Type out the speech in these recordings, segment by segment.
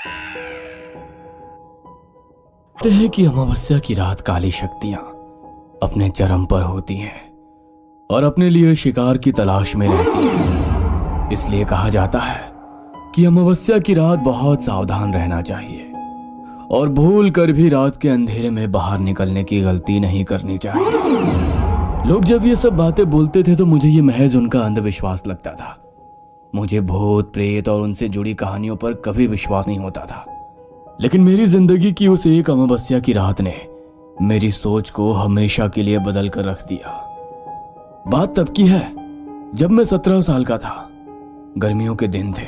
कहते हैं कि अमावस्या की रात काली शक्तियां अपने चरम पर होती हैं और अपने लिए शिकार की तलाश में रहती हैं। इसलिए कहा जाता है कि अमावस्या की रात बहुत सावधान रहना चाहिए और भूल कर भी रात के अंधेरे में बाहर निकलने की गलती नहीं करनी चाहिए। लोग जब ये सब बातें बोलते थे तो मुझे ये महज उनका अंधविश्वास लगता था। मुझे भूत प्रेत और उनसे जुड़ी कहानियों पर कभी विश्वास नहीं होता था। लेकिन मेरी जिंदगी की उस एक अमावस्या की रात ने मेरी सोच को हमेशा के लिए बदल कर रख दिया। बात तब की है जब मैं 17 साल का था। गर्मियों के दिन थे।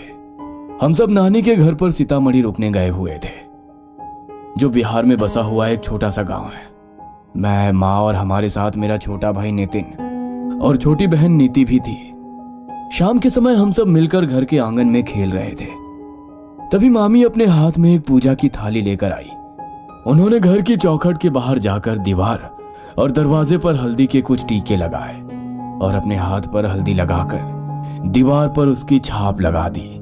हम सब नानी के घर पर सीतामढ़ी रुकने गए हुए थे, जो बिहार में बसा हुआ एक छोटा सा गांव है। मैं, माँ और हमारे साथ मेरा छोटा भाई नितिन और छोटी बहन नीति भी थी। शाम के समय हम सब मिलकर घर के आंगन में खेल रहे थे। तभी मामी अपने हाथ में एक पूजा की थाली लेकर आई। उन्होंने घर की चौखट के बाहर जाकर दीवार और दरवाजे पर हल्दी के कुछ टीके लगाए और अपने हाथ पर हल्दी लगाकर दीवार पर उसकी छाप लगा दी।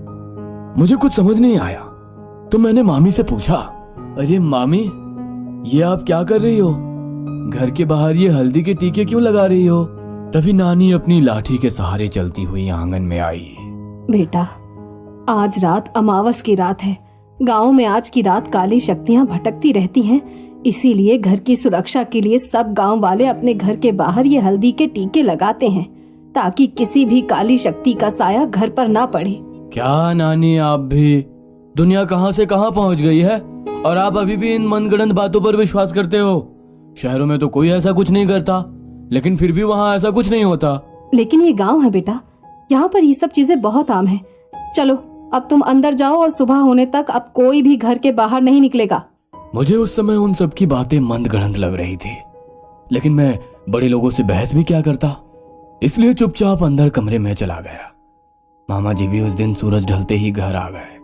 मुझे कुछ समझ नहीं आया तो मैंने मामी से पूछा, अरे मामी, ये आप क्या कर रही हो? घर के बाहर ये हल्दी के टीके क्यों लगा रही हो? तभी नानी अपनी लाठी के सहारे चलती हुई आंगन में आई। बेटा, आज रात अमावस की रात है। गांव में आज की रात काली शक्तियां भटकती रहती हैं, इसीलिए घर की सुरक्षा के लिए सब गांव वाले अपने घर के बाहर ये हल्दी के टीके लगाते हैं ताकि किसी भी काली शक्ति का साया घर पर ना पड़े। क्या नानी, आप भी दुनिया कहां से कहां पहुंच गई है और आप अभी भी इन मनगढ़ंत बातों पर विश्वास करते हो? शहरों में तो कोई ऐसा कुछ नहीं करता, लेकिन फिर भी वहाँ ऐसा कुछ नहीं होता। लेकिन ये गांव है बेटा, यहाँ पर ये सब चीजें बहुत आम है। चलो अब तुम अंदर जाओ और सुबह होने तक अब कोई भी घर के बाहर नहीं निकलेगा। मुझे उस समय उन सब की बातें मंदगढ़ंत लग रही थी, लेकिन मैं बड़े लोगों से बहस भी क्या करता, इसलिए चुपचाप अंदर कमरे में चला गया। मामा जी भी उस दिन सूरज ढलते ही घर आ गए।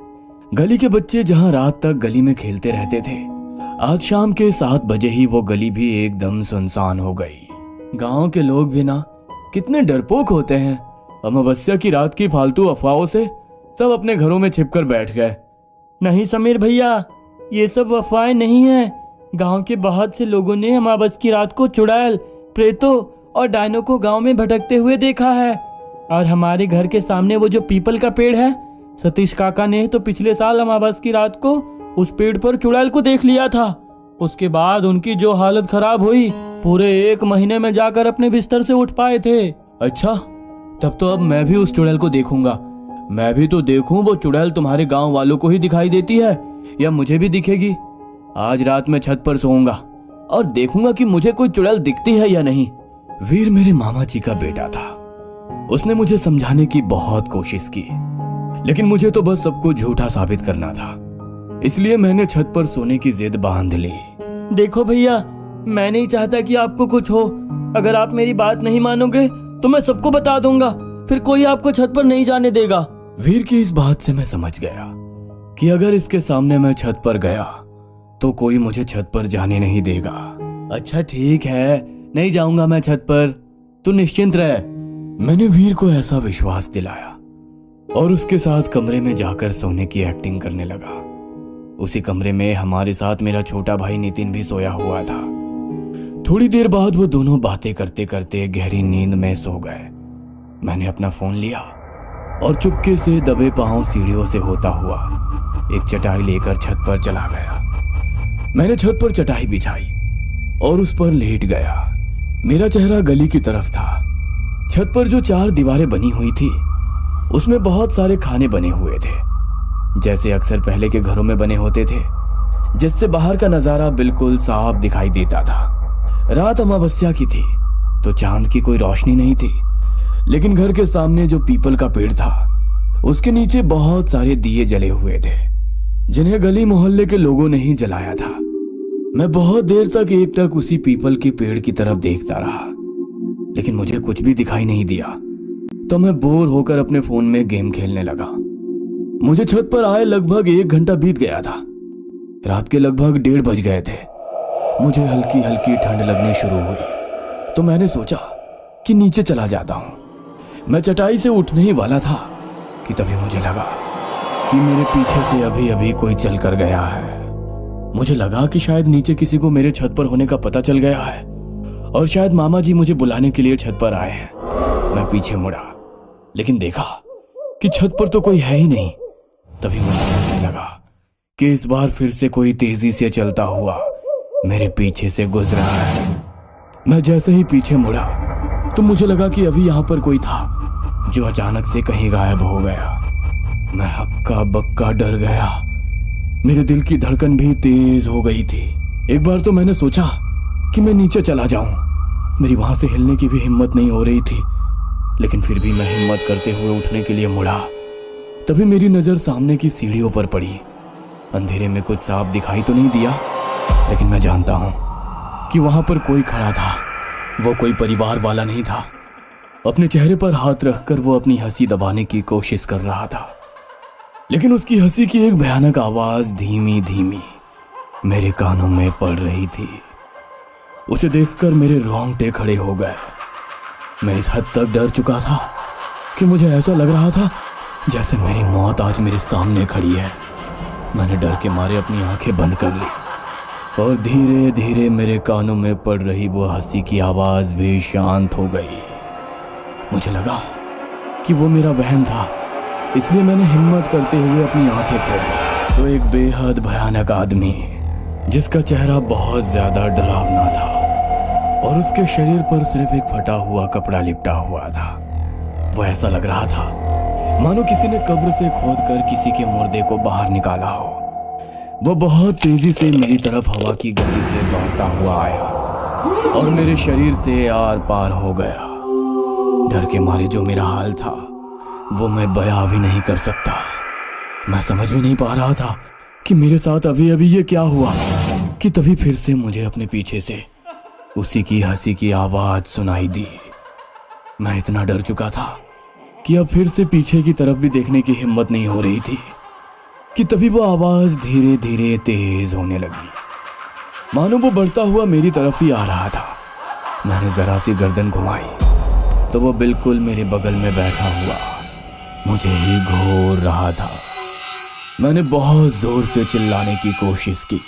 गली के बच्चे जहां रात तक गली में खेलते रहते थे, आज शाम के 7 बजे ही वो गली भी एकदम सुनसान हो गई। गांव के लोग भी ना कितने डरपोक होते हैं। अमावस्या की रात की फालतू अफवाहों से सब अपने घरों में छिपकर बैठ गए। नहीं समीर भैया, ये सब अफवाहें नहीं है। गांव के बहुत से लोगों ने अमावस की रात को चुड़ैल, प्रेतों और डायनों को गांव में भटकते हुए देखा है। और हमारे घर के सामने वो जो पीपल का पेड़ है, सतीश काका ने तो पिछले साल अमावस की रात को उस पेड़ पर चुड़ैल को देख लिया था। उसके बाद उनकी जो हालत खराब हुई, पूरे 1 महीने में जाकर अपने बिस्तर से उठ पाए थे। अच्छा, तब तो अब मैं भी उस चुड़ैल को देखूंगा। मैं भी तो देखूं वो चुड़ैल तुम्हारे गांव वालों को ही दिखाई देती है या मुझे भी दिखेगी। आज रात मैं छत पर सोऊंगा और देखूंगा कि मुझे कोई चुड़ैल दिखती है या नहीं। वीर मेरे मामा जी का बेटा था। उसने मुझे समझाने की बहुत कोशिश की, लेकिन मुझे तो बस सबको झूठा साबित करना था। इसलिए मैंने छत पर सोने की जिद बांध ली। देखो भैया, मैं नहीं चाहता कि आपको कुछ हो। अगर आप मेरी बात नहीं मानोगे तो मैं सबको बता दूंगा, फिर कोई आपको छत पर नहीं जाने देगा। वीर की इस बात से मैं समझ गया कि अगर इसके सामने मैं छत पर गया तो कोई मुझे छत पर जाने नहीं देगा। अच्छा ठीक है, नहीं जाऊंगा मैं छत पर, तू निश्चिंत रह। मैंने वीर को ऐसा विश्वास दिलाया और उसके साथ कमरे में जाकर सोने की एक्टिंग करने लगा। उसी कमरे में हमारे साथ मेरा छोटा भाई नितिन भी सोया हुआ था। थोड़ी देर बाद वो दोनों बातें करते करते गहरी नींद में सो गए। मैंने अपना फोन लिया और चुपके से दबे पांव सीढ़ियों से होता हुआ एक चटाई लेकर छत पर चला गया। मैंने छत पर चटाई बिछाई और उस पर लेट गया। मेरा चेहरा गली की तरफ था। छत पर जो 4 दीवारें बनी हुई थी, उसमें बहुत सारे खाने बने हुए थे, जैसे अक्सर पहले के घरों में बने होते थे, जिससे बाहर का नजारा बिल्कुल साफ दिखाई देता था। रात अमावस्या की थी तो चांद की कोई रोशनी नहीं थी, लेकिन घर के सामने जो पीपल का पेड़ था, उसके नीचे बहुत सारे दिए जले हुए थे, जिन्हें गली मोहल्ले के लोगों ने ही जलाया था। मैं बहुत देर तक एकटक उसी पीपल के पेड़ की तरफ देखता रहा, लेकिन मुझे कुछ भी दिखाई नहीं दिया। तो मैं बोर होकर अपने फोन में गेम खेलने लगा। मुझे छत पर आए लगभग 1 घंटा बीत गया था। रात के लगभग 1:30 बज गए थे। मुझे हल्की हल्की ठंड लगनी शुरू हुई तो मैंने सोचा कि नीचे चला जाता हूं। मैं चटाई से उठने ही वाला था कि तभी मुझे लगा कि मेरे पीछे से अभी अभी कोई चल कर गया है। मुझे लगा कि शायद नीचे किसी को मेरे छत पर होने का पता चल गया है और शायद मामा जी मुझे बुलाने के लिए छत पर आए हैं। मैं पीछे मुड़ा, लेकिन देखा कि छत पर तो कोई है ही नहीं। तभी मुझे लगने लगा कि इस बार फिर से कोई तेजी से चलता हुआ मेरे पीछे से गुजरा है। मैं जैसे ही पीछे मुड़ा तो मुझे लगा कि अभी यहां पर कोई था जो अचानक से कहीं गायब हो गया। मैं हक्का बक्का डर गया। मेरे दिल की धड़कन भी तेज हो गई थी। एक बार तो मैंने सोचा कि मैं नीचे चला जाऊं। मेरी वहां से हिलने की भी हिम्मत नहीं हो रही थी, लेकिन फिर भी मैं हिम्मत करते हुए उठने के लिए मुड़ा। तभी मेरी नजर सामने की सीढ़ियों पर पड़ी। अंधेरे में कुछ साफ दिखाई तो नहीं दिया, लेकिन मैं जानता हूं कि वहां पर कोई खड़ा था। वो कोई परिवार वाला नहीं था। अपने चेहरे पर हाथ रखकर वो अपनी हंसी दबाने की कोशिश कर रहा था, लेकिन उसकी हंसी की एक भयानक आवाज धीमी धीमी मेरे कानों में पड़ रही थी। उसे देखकर मेरे रोंगटे खड़े हो गए। मैं इस हद तक डर चुका था कि मुझे ऐसा लग रहा था जैसे मेरी मौत आज मेरे सामने खड़ी है। मैंने डर के मारे अपनी आंखें बंद कर ली और धीरे धीरे मेरे कानों में पड़ रही वो हंसी की आवाज भी शांत हो गई। मुझे लगा कि वो मेरा वहम था, इसलिए मैंने हिम्मत करते हुए अपनी आंखें खोली तो एक बेहद भयानक आदमी जिसका चेहरा बहुत ज्यादा डरावना था और उसके शरीर पर सिर्फ एक फटा हुआ कपड़ा लिपटा हुआ था। वो ऐसा लग रहा था मानो किसी ने कब्र से खोदकर किसी के मुर्दे को बाहर निकाला हो। वो बहुत तेजी से मेरी तरफ हवा की गति से दौड़ता हुआ आया और मेरे शरीर से आर पार हो गया। डर के मारे जो मेरा हाल था वो मैं बयां भी नहीं कर सकता। मैं समझ में नहीं पा रहा था कि मेरे साथ अभी अभी ये क्या हुआ कि तभी फिर से मुझे अपने पीछे से उसी की हंसी की आवाज सुनाई दी। मैं इतना डर चुका था कि अब फिर से पीछे की तरफ भी देखने की हिम्मत नहीं हो रही थी कि तभी वो आवाज धीरे धीरे तेज होने लगी, मानो वो बढ़ता हुआ मेरी तरफ ही आ रहा था। मैंने जरा सी गर्दन घुमाई तो वो बिल्कुल मेरे बगल में बैठा हुआ मुझे ही घूर रहा था। मैंने बहुत जोर से चिल्लाने की कोशिश की,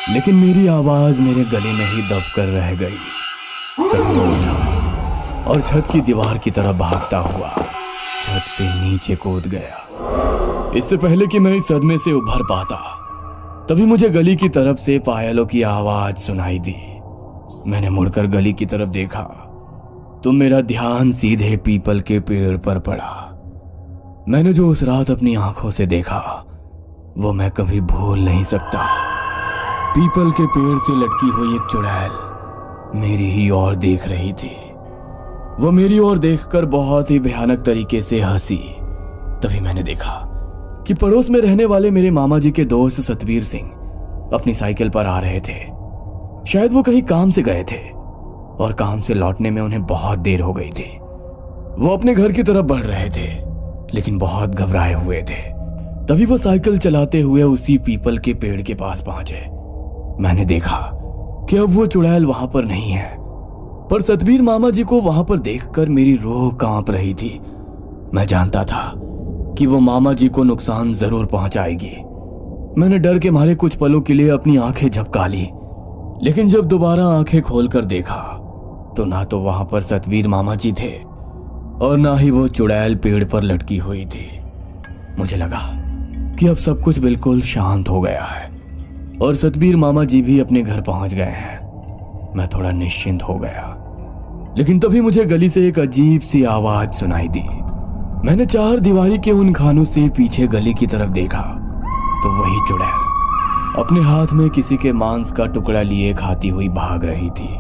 लेकिन मेरी आवाज मेरे गले में ही दबकर रह गई। तभी वो उठा और छत की दीवार की तरफ भागता हुआ छत से नीचे कूद गया। इससे पहले कि मैं इस सदमे से उभर पाता, तभी मुझे गली की तरफ से पायलों की आवाज सुनाई दी। मैंने मुड़कर गली की तरफ देखा तो मेरा ध्यान सीधे पीपल के पेड़ पर पड़ा। मैंने जो उस रात अपनी आंखों से देखा वो मैं कभी भूल नहीं सकता। पीपल के पेड़ से लटकी हुई एक चुड़ैल मेरी ही ओर देख रही थी। वो मेरी ओर देखकर बहुत ही भयानक तरीके से हंसी। तभी मैंने देखा कि पड़ोस में रहने वाले मेरे मामा जी के दोस्त सतबीर सिंह अपनी साइकिल पर आ रहे थे। शायद वो कहीं काम से गए थे और काम से लौटने में उन्हें बहुत देर हो गई थी। वो अपने घर की तरफ बढ़ रहे थे, लेकिन बहुत घबराए हुए थे। तभी वो साइकिल चलाते हुए उसी पीपल के पेड़ के पास पहुंचे। मैंने देखा कि अब वो चुड़ैल वहां पर नहीं है, पर सतबीर मामा जी को वहां पर देखकर मेरी रूह कांप रही थी। मैं जानता था कि वो मामा जी को नुकसान जरूर पहुंचाएगी। मैंने डर के मारे कुछ पलों के लिए अपनी आंखें झपका ली, लेकिन जब दोबारा आंखें खोलकर देखा तो ना तो वहां पर सतबीर मामा जी थे और ना ही वो चुड़ैल पेड़ पर लटकी हुई थी। मुझे लगा कि अब सब कुछ बिल्कुल शांत हो गया है और सतबीर मामा जी भी अपने घर पहुंच गए हैं। मैं थोड़ा निश्चिंत हो गया, लेकिन तभी मुझे गली से एक अजीब सी आवाज सुनाई दी। मैंने चार दीवारी के उन खानों से पीछे गली की तरफ देखा तो वही चुड़ैल अपने हाथ में किसी के मांस का टुकड़ा लिए खाती हुई भाग रही थी।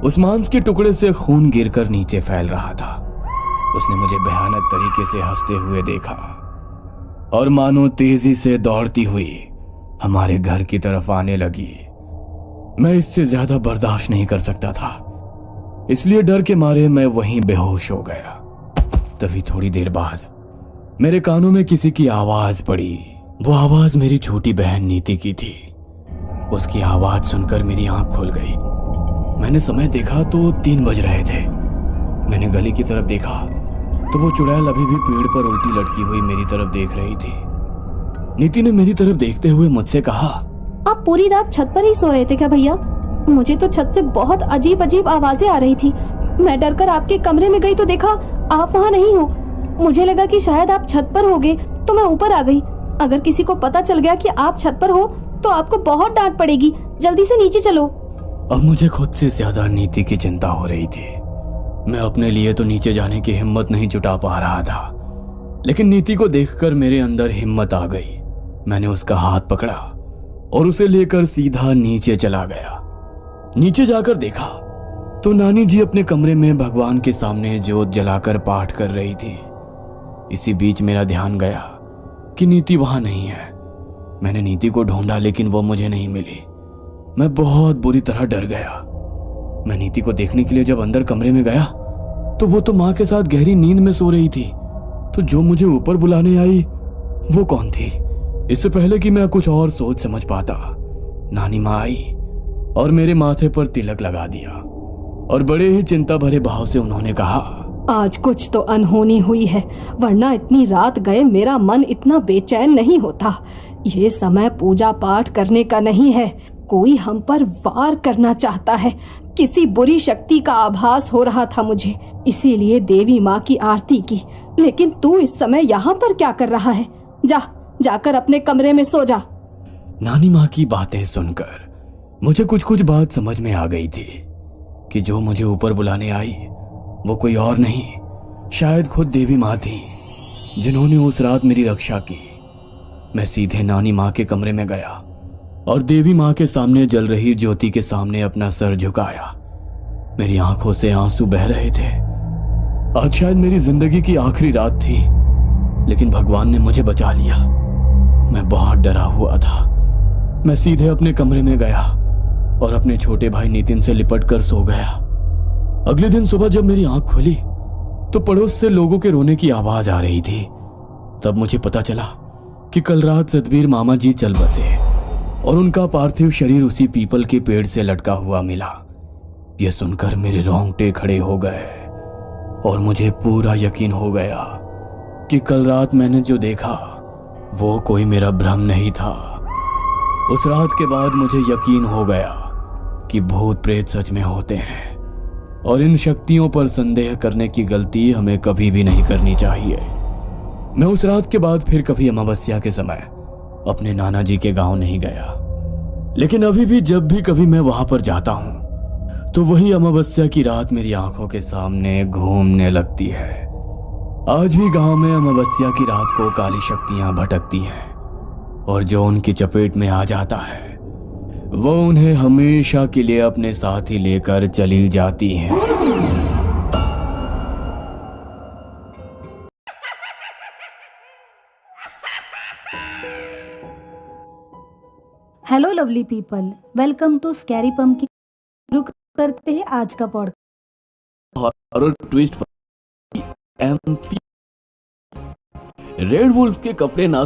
उस मांस के टुकड़े से खून गिरकर नीचे फैल रहा था। उसने मुझे भयानक तरीके से हंसते हुए देखा और मानो तेजी से दौड़ती हुई हमारे घर की तरफ आने लगी। मैं इससे ज्यादा बर्दाश्त नहीं कर सकता था, इसलिए डर के मारे मैं वहीं बेहोश हो गया। तभी थोड़ी देर बाद मेरे कानों में किसी की आवाज पड़ी। वो आवाज मेरी छोटी बहन नीति की थी। उसकी आवाज सुनकर मेरी आंख खुल गई। मैंने समय देखा तो 3 बज रहे थे। मैंने गली की तरफ देखा तो वो चुड़ैल अभी भी पेड़ पर उल्टी लटकी हुई मेरी तरफ देख रही थी। नीति ने मेरी तरफ देखते हुए मुझसे कहा, आप पूरी रात छत पर ही सो रहे थे क्या भैया? मुझे तो छत से बहुत अजीब अजीब आवाजें आ रही थी। मैं डरकर आपके कमरे में गई तो देखा आप वहाँ नहीं हो। मुझे लगा कि शायद आप छत पर होगे तो मैं ऊपर आ गई। अगर किसी को पता चल गया कि आप छत पर हो तो आपको बहुत डांट पड़ेगी। जल्दी से नीचे चलो। अब मुझे खुद से ज्यादा नीति की चिंता हो रही थी। मैं अपने लिए तो नीचे जाने की हिम्मत नहीं जुटा पा रहा था, लेकिन नीति को देखकर मेरे अंदर हिम्मत आ गई। मैंने उसका हाथ पकड़ा और उसे लेकर सीधा नीचे चला गया। नीचे जाकर देखा तो नानी जी अपने कमरे में भगवान के सामने जोत जलाकर पाठ कर रही थी। इसी बीच मेरा ध्यान गया कि नीति वहां नहीं है। मैंने नीति को ढूंढा लेकिन वो मुझे नहीं मिली। मैं बहुत बुरी तरह डर गया। मैं नीति को देखने के लिए जब अंदर कमरे में गया तो वो तो माँ के साथ गहरी नींद में सो रही थी। तो जो मुझे ऊपर बुलाने आई वो कौन थी? इससे पहले कि मैं कुछ और सोच समझ पाता, नानी माँ आई और मेरे माथे पर तिलक लगा दिया और बड़े ही चिंता भरे भाव से उन्होंने कहा, आज कुछ तो अनहोनी हुई है, वरना इतनी रात गए मेरा मन इतना बेचैन नहीं होता। ये समय पूजा पाठ करने का नहीं है। कोई हम पर वार करना चाहता है। किसी बुरी शक्ति का आभास हो रहा था मुझे, इसीलिए देवी माँ की आरती की। लेकिन तू इस समय यहाँ पर क्या कर रहा है? जाकर अपने कमरे में सो जा। नानी माँ की बातें सुनकर मुझे कुछ कुछ बात समझ में आ गई थी कि जो मुझे ऊपर बुलाने आई वो कोई और नहीं, शायद खुद देवी माँ थी जिन्होंने उस रात मेरी रक्षा की। मैं सीधे नानी माँ के कमरे में गया और देवी माँ के सामने जल रही ज्योति के सामने अपना सर झुकाया। मेरी आंखों से आंसू बह रहे थे। आज शायद मेरी जिंदगी की आखिरी रात थी, लेकिन भगवान ने मुझे बचा लिया। मैं बहुत डरा हुआ था। मैं सीधे अपने कमरे में गया और अपने छोटे भाई नितिन से लिपट कर सो गया। अगले दिन सुबह जब मेरी आंख खुली तो पड़ोस से लोगों के रोने की आवाज आ रही थी। तब मुझे पता चला कि कल रात सतबीर मामा जी चल बसे और उनका पार्थिव शरीर उसी पीपल के पेड़ से लटका हुआ मिला। यह सुनकर मेरे रोंगटे खड़े हो गए और मुझे पूरा यकीन हो गया कि कल रात मैंने जो देखा वो कोई मेरा भ्रम नहीं था। उस रात के बाद मुझे यकीन हो गया कि भूत प्रेत सच में होते हैं और इन शक्तियों पर संदेह करने की गलती हमें कभी भी नहीं करनी चाहिए। मैं उस रात के बाद फिर कभी अमावस्या के समय अपने नाना जी के गांव नहीं गया, लेकिन अभी भी जब भी कभी मैं वहां पर जाता हूं तो वही अमावस्या की रात मेरी आंखों के सामने घूमने लगती है। आज भी गांव में अमावस्या की रात को काली शक्तियां भटकती हैं और जो उनकी चपेट में आ जाता है वो उन्हें हमेशा के लिए अपने साथ ही लेकर चली जाती हैं। Hello lovely people, welcome to scary pumpkin. रुक करते हैं आज का podcast. Horror twist MP red wolf के कपड़े ना